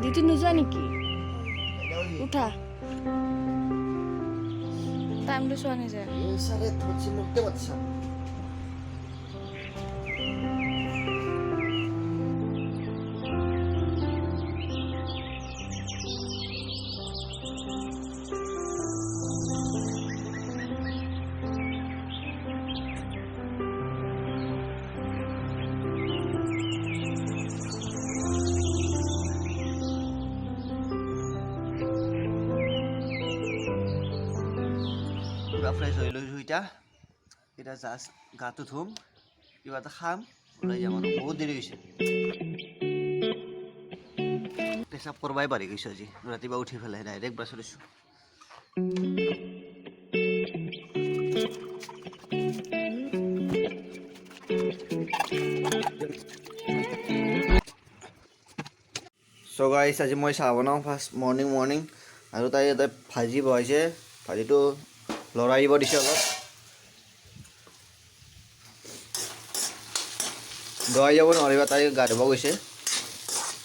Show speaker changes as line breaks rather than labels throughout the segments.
Duty নোযোৱা নেকি? উঠা, টাইমটো চোৱা নাযায়।
सारे थोड़ी लोग बच्चा पूरा फ्रेश हो लो इटा इटा जास्ट गातो धुम किबा এটা খাম ওলাই যাম আৰু বহুত দেৰি হৈছে পেচাব কৰবাই পাৰি গৈছে আজি ৰাতিপুৱা উঠি ফেলাই ডাইৰেক্ট ব্ৰাছ কৰিছো সো গাইস আজি মই চাহ বনাওঁ ফাৰ্ষ্ট মৰ্নিং আৰু তাই এটা ভাজি বহাইছে ভাজিটো লৰাই দিব দিছে অলপ দৱাই যাব নোৱাৰিবা তাই গা ধুব গৈছে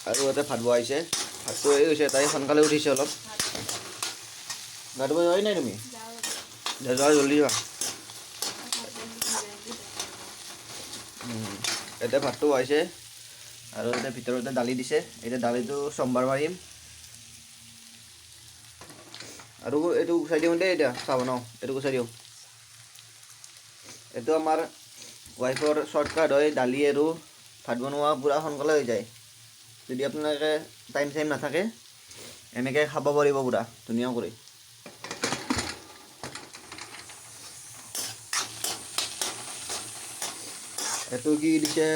আৰু ইয়াতে ভাত বহাইছে ভাতটো এই হৈছে তাই সোনকালে উঠিছে অলপ গা ধুব যোৱাই নাই তুমি যোৱা জলদি যোৱা ইয়াতে ভাতটো বহাইছে আৰু ইয়াতে ভিতৰতে দালি দিছে এতিয়া দালিটো সোমবাৰ মাৰিম আৰু এইটো গুচাই দিওঁ দেই এতিয়া চাহ বনাওঁ এইটো গুচাই দিওঁ এইটো আমাৰ ৱাইফৰ শৰ্টকাট হয় দালি আৰু ভাত বনোৱা পুৰা সোনকালে হৈ যায় যদি আপোনালোকে টাইম নাথাকে এনেকৈ খাব পাৰিব পুৰা ধুনীয়া কৰি এইটো কি দিছে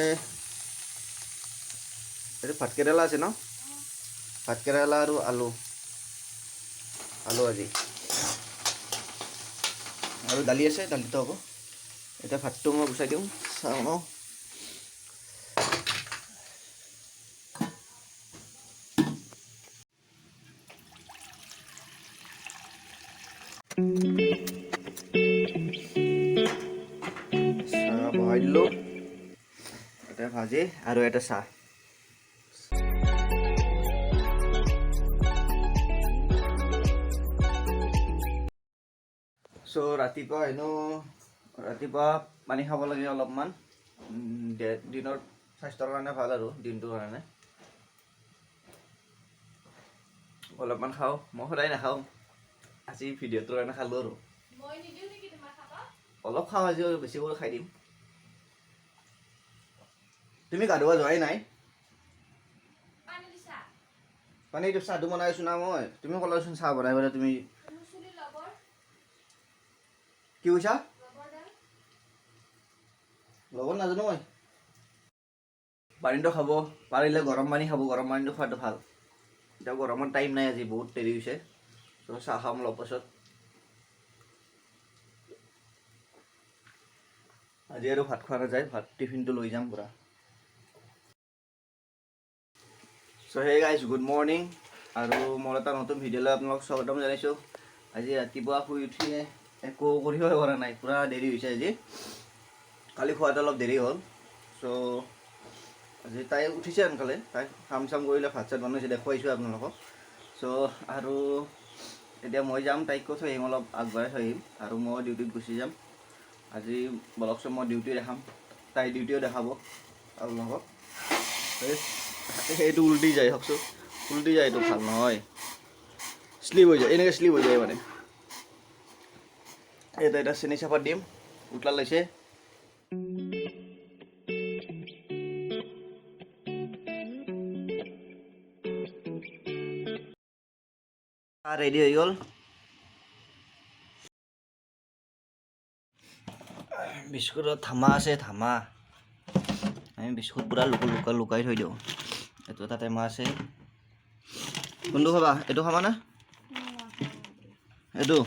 এইটো ভাতকেৰেলা আছে ন ভাতকেৰেলা আৰু আলু আজি আৰু দালি আছে দালিটো হ'ব এতিয়া ভাতটো মই গুচাই দিওঁ চাওঁ ন চাহ বহাই দিলোঁ এটা ভাজি আৰু এটা চাহ সো ৰাতিপুৱা পানী খাব লাগে অলপমান দিনৰ স্বাস্থ্যৰ কাৰণে ভাল আৰু দিনটোৰ কাৰণে অলপমান খাওঁ মই সদায় নাখাওঁ আজি ভিডিঅ'টোৰ কাৰণে খালোঁ আৰু অলপ খাওঁ আজি আৰু বেছি কৰি খাই দিম তুমি গা ধুব যোৱাই নাই পানীটো চাহটো বনাইছো না মই তুমি ক'লাচোন চাহ বনাই পেলাই তুমি কি কৈছা লগত নাজানো মই পানীটো খাব পাৰিলে গৰম পানী খাব গৰম পানীটো খোৱাটো ভাল এতিয়া গৰমৰ টাইম নাই আজি বহুত দেৰি হৈছে তো চাহ খাম অলপ পাছত আজি আৰু ভাত খোৱা নাযায় ভাত টিফিনটো লৈ যাম পুৰা so hey guys good morning আৰু মই এটা নতুন ভিডিঅ'লৈ আপোনালোক স্বাগতম জনাইছোঁ আজি ৰাতিপুৱা শুই উঠিয়ে একো কৰিবই পৰা নাই পুৰা দেৰি হৈছে আজি কালি খোৱাটো অলপ দেৰি হ'ল সো আজি তাই উঠিছে সোনকালে তাই কাম চাম কৰিলে ভাত চাত বনাইছে দেখুৱাইছোঁ আপোনালোকক সো আৰু এতিয়া মই যাম তাইকো থৈ আহিম অলপ আগবঢ়াই থৈ আহিম আৰু মই ডিউটিত গুচি যাম আজি ব্লগছত মই ডিউটি দেখাম তাই ডিউটিও দেখাব আপোনালোকক সেইটো উল্টি যায় চাওকচোন উল্টি যায় এইটো ভাল নহয় শ্লিপ হৈ যায় এনেকৈ শ্লিপ হৈ যায় মানে এটা চেনি চাপাত দিম উতলা লৈছে ৰেডি হৈ গ'ল বিস্কুটত ধামা আছে ধামা আমি বিস্কুট পুৰা লুকাই থৈ দিওঁ এইটো এটা টেমা আছে কোনটো খাবা এইটো খাবা না এইটো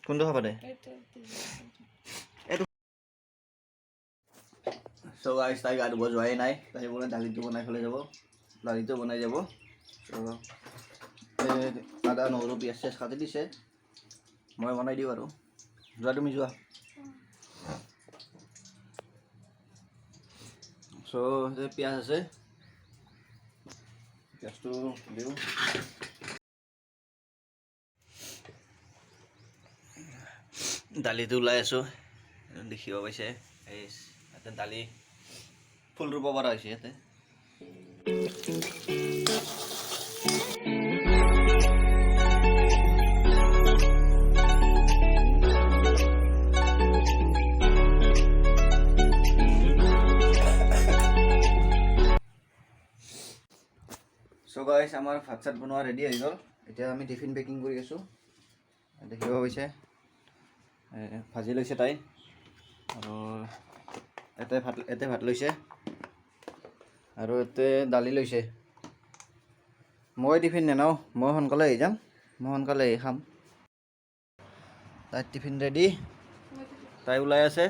কোনটো খাবা দে এইটো সো গাইস তাই গা ধুব যোৱাই নাই তাই বোলে দালিটো বনাই পেলাই যাব দালিটো বনাই যাব আদা নহৰু পিঁয়াজ চিয়াজ কাটি দিছে মই বনাই দিওঁ আৰু যোৱা তুমি যোৱা সো পিঁয়াজ আছে গেছটো দিওঁ। দালিটো ওলাই আছোঁ, দেখিব পাইছে। এই ইয়াতে দালি ফুল ৰুব পৰা হৈছে ইয়াতে। চ' গাইছ, আমাৰ ভাত চাত বনোৱা ৰেডি হৈ গ'ল। এতিয়া আমি টিফিন পেকিং কৰি আছোঁ। দেখিব পাইছে ভাজি লৈছে তাই, আৰু ইয়াতে ভাত লৈছে, আৰু ইয়াতে দালি লৈছে। মই টিফিন নেনাওঁ, মই সোনকালে আহি যাম, মই সোনকালে আহি খাম। তাইৰ টিফিন ৰেডি, তাই ওলাই আছে।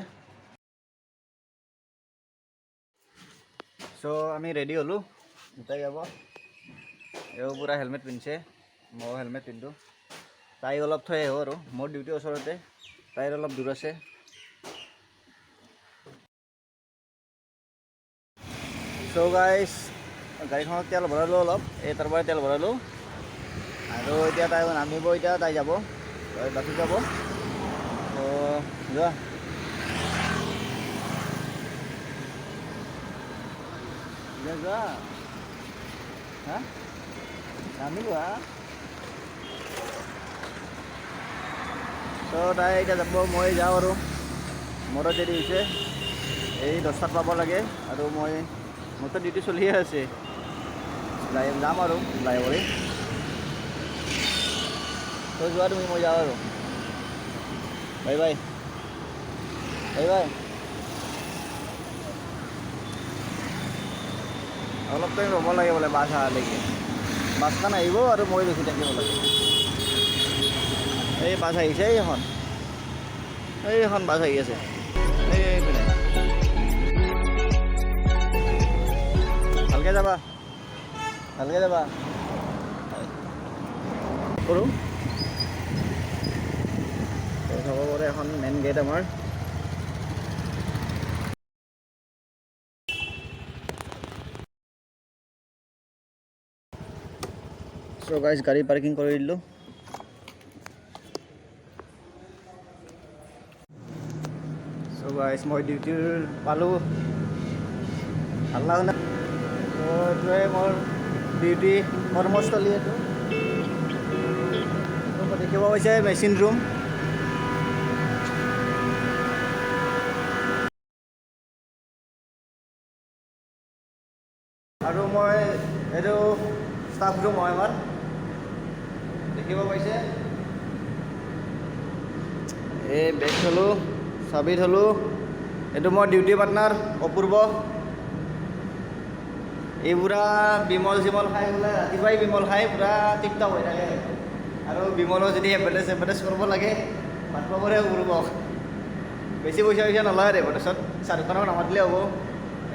চ' আমি ৰেডি হ'লোঁ, তাই যাব। এওঁ পূৰা হেলমেট পিন্ধিছে, ময়ো হেলমেট পিন্ধোঁ। তাই অলপ থৈ আহোঁ, আৰু মোৰ ডিউটিৰ ওচৰতে, তাইৰ অলপ দূৰ আছে। চ' গাইছ, গাড়ীখনত তেল ভৰালোঁ অলপ, তাৰ পৰাই তেল ভৰালোঁ। আৰু এতিয়া তাই নামিব, এতিয়া তাই যাব, বাছত যাব। ত' যোৱা। যোৱা হা, নামিবা। ত' তাই এতিয়া যাব, মই যাওঁ আৰু। মোৰো দেৰি হৈছে, এই 10টাত পাব লাগে, আৰু মোৰতো ডিউটি চলিয়ে আছে। যাম আৰু লাহে কৰি। তই যোৱা তুমি, মই যাওঁ আৰু। Bye bye, bye bye. অলপ টাইম ৰ'ব লাগে বোলে বাছ অহালৈকে। বাছখন আহিব আৰু মই ৰখি থাকিব লাগে। এই বাছ আহিছে, এইখন বাছ আহি আছে, এইপিনে। ভালকৈ যাবা, ভালকৈ যাবা। কৰোঁ চাব পাৰে, এখন মেইন গেট আমাৰ। চ' গাইছ, গাড়ী পাৰ্কিং কৰি দিলোঁ। চ' গাইছ, মই ডিউটিৰ পালোঁ। ভাল লাগা নাই। এইটোৱে মোৰ ডিউটি, কৰ্মস্থলী এইটো। দেখিব পাইছে মেচিন ৰুম। আৰু মই এইটো ষ্টাফ ৰুম হয় আমাৰ, দেখিব পাইছে। এই বেগ থলোঁ, চাবি থলোঁ। এইটো মোৰ ডিউটি পাৰ্টনাৰ অপূৰ্ব। এই পূৰা বিমল চিমল খাই বোলে, ৰাতিপুৱাই বিমল খাই পূৰা টিপটপ হৈ থাকে। আৰু বিমলৰ যদি এডভাৰটাইজ কৰিব লাগে, মাতিব পাৰে অপূৰ্বক। বেছি পইচা নলয় আৰু এডভাৰটাইজত, 4,000 নামাতিলে হ'ব।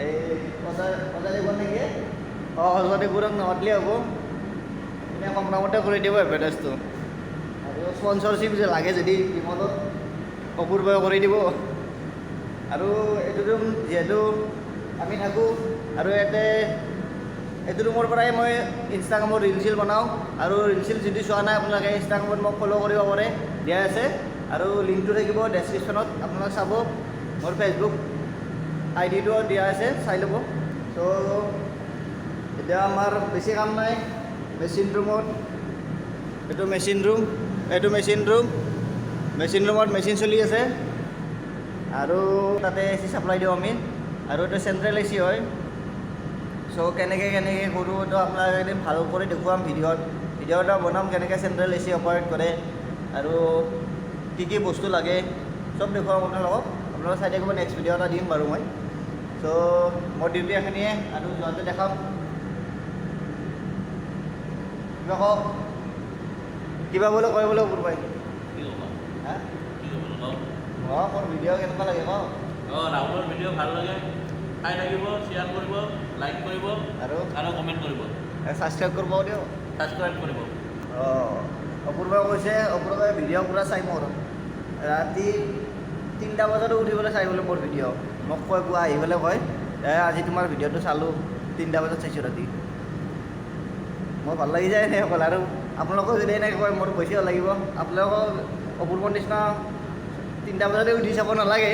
এই অজাদিবোৰ নেকি? অজাদিবোৰক নামাতিলে হ'ব, এনে কম দামতে কৰি দিব এডভাৰটাইজটো। আৰু স্পনচৰশ্বিপ যে লাগে যদি বিমলত, অপূৰ্বই কৰি দিব। আৰু এইটো ৰুম যিহেতু আমি থাকোঁ, আৰু এইটো ৰুমৰ পৰাই মই ইনষ্টাগ্ৰামত ৰিল চিল বনাওঁ। আৰু ৰিল চিল যদি চোৱা নাই আপোনালোকে, ইনষ্টাগ্ৰামত মোক ফ'ল' কৰিব পাৰে, দিয়া আছে। আৰু লিংকটো থাকিব ডেছক্ৰিপশ্যনত, আপোনালোকে চাব। মোৰ ফেচবুক আইডিটো দিয়া আছে, চাই ল'ব। ত' এতিয়া আমাৰ বেছি কাম নাই মেচিন ৰুমত। এইটো মেচিন ৰুম, মেচিন ৰুমত মেচিন চলি আছে। আৰু তাতে AC চাপ্লাই দিওঁ আমি, আৰু এইটো চেণ্ট্ৰেল AC হয়। চ' কেনেকৈ কৰোঁ এইটো আপোনালোকে এদিন ভাল কৰি দেখুৱাম ভিডিঅ' এটা বনাম, কেনেকৈ চেণ্ট্ৰেল AC অপাৰেট কৰে, আৰু কি কি বস্তু লাগে চব দেখুৱাম আপোনালোকক। আপোনালোকে চাই থাকিব, নেক্সট ভিডিঅ' এটা দিম বাৰু মই। চ' মোৰ ডিউটি এইখিনিয়ে, আৰু যোৱাতে দেখাম। কিবা বোলে কয় বোলে কোনোবাই, হা মোৰ ভিডিঅ' কেনেকুৱা লাগে কওক।
ৰাহুলৰ ভিডিঅ' ভাল লাগে, চাই থাকিব, শ্বেয়াৰ কৰিব, লাইক কৰিব,
আৰু
কমেণ্ট কৰিব,
ছাবস্ক্ৰাইব কৰিব দিয়ক।
ছাবস্ক্ৰাইব কৰিব।
অপূৰ্বই কৈছে, অপূৰ্বই ভিডিঅ' পূৰা চাই মোৰ। ৰাতি 3টা বজাতো উঠিবলৈ চাই বোলে মোৰ ভিডিঅ'। মোক আহি পেলাই কয়, আজি তোমাৰ ভিডিঅ'টো চালোঁ, 3টা বজাত চাইছোঁ ৰাতি। মোৰ ভাল লাগি যায় এনেকৈ ক'লে আৰু আপোনালোকেও যদি এনেকৈ কয় মোৰ বেছি ভাল লাগিব আপোনালোকেও অপূৰ্বৰ নিচিনা 3টা বজাতে উঠি চাব নালাগে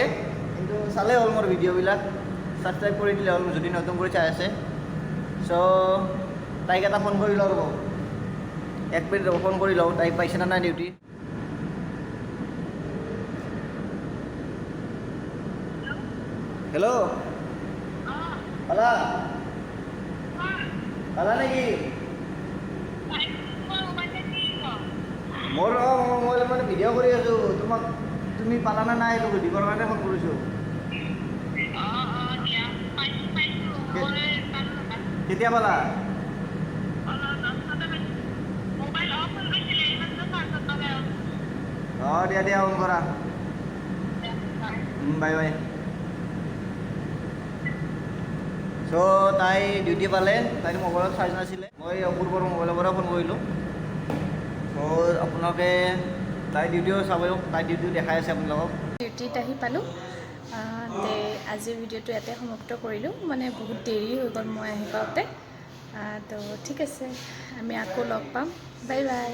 কিন্তু চালেই হ'ল মোৰ ভিডিঅ'বিলাক ছাবস্ক্ৰাইব কৰি দিলে হ'ল যদি নতুন কৰি চাই আছে চ' তাইক এটা ফোন কৰি লওঁ ৰ'ব 1 মিনিট ৰ'ব ফোন কৰি লওঁ তাইক পাইছে না নাই ডিউটি হেল্ল' পালা পালা নেকি মোৰ মই মানে ভিডিঅ' কৰি আছোঁ তোমাক তুমি পালা না নাই সেইটো সুধিবৰ কাৰণে ফোন কৰিছোঁ কেতিয়া পালা অঁ দিয়া অন কৰা বাই বাই চ' তাই ডিউটি পালে তাইৰ মোবাইলত চাৰ্জ নাছিলে মই অপূৰ্বৰ মোবাইলৰ পৰা ফোন কৰিলোঁ চ' আপোনালোকে তাই ডিউটিও চাব তাই ডিউটিও দেখাই আছে আপোনালোকক
ডিউটিত আহি পালোঁ তে আজিৰ ভিডিঅ'টো ইয়াতে সমাপ্ত কৰিলোঁ মানে বহুত দেৰি হৈ গ'ল মই আহি পাওঁতে তো ঠিক আছে আমি আকৌ লগ পাম বাই বাই